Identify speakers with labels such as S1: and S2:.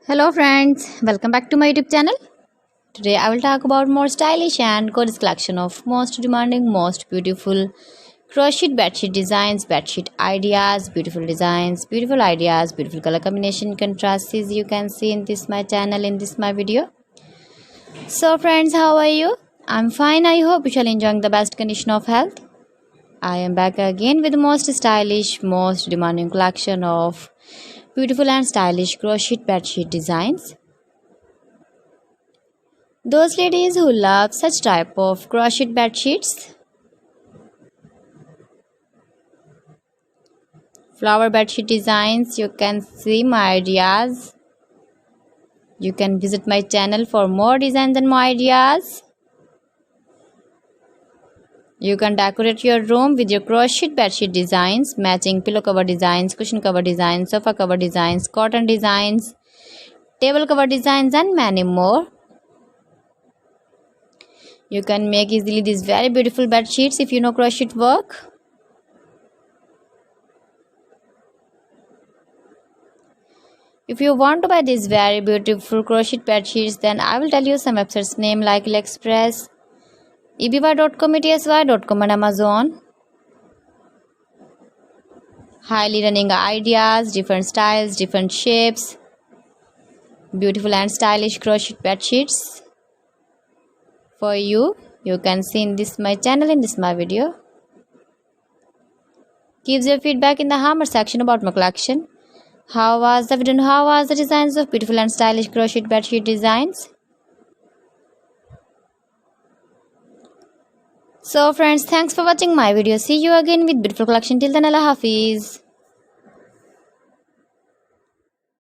S1: Hello friends, welcome back to my YouTube channel. Today I will talk about more stylish and gorgeous collection of most demanding, most beautiful crochet bedsheet designs, bedsheet ideas, beautiful designs, beautiful ideas, beautiful color combination contrasts you can see in this my channel, in this my video. So friends, how are you? I'm fine. I hope you shall enjoying the best condition of health. I am back again with the most stylish, most demanding collection of beautiful and stylish crochet bedsheet designs. Those ladies who love such type of crochet bedsheets, flower bedsheet designs, you can see my ideas. You can visit my channel for more designs and more ideas. You can decorate your room with your crochet bedsheet designs, matching pillow cover designs, cushion cover designs, sofa cover designs, cotton designs, table cover designs and many more. You can make easily these very beautiful bed sheets if you know crochet work. If you want to buy these very beautiful crochet bed sheets, then I will tell you some websites name like AliExpress, eBay.com, ETSY.com and Amazon. Highly running ideas, different styles, different shapes, beautiful and stylish crochet bed sheets for you. You can see in this my channel, in this my video. Give your feedback in the comment section about my collection. How was the video? How was the designs of beautiful and stylish crochet bedsheet designs? So friends, thanks for watching my video. See you again with beautiful collection. Till then, Allah Hafiz.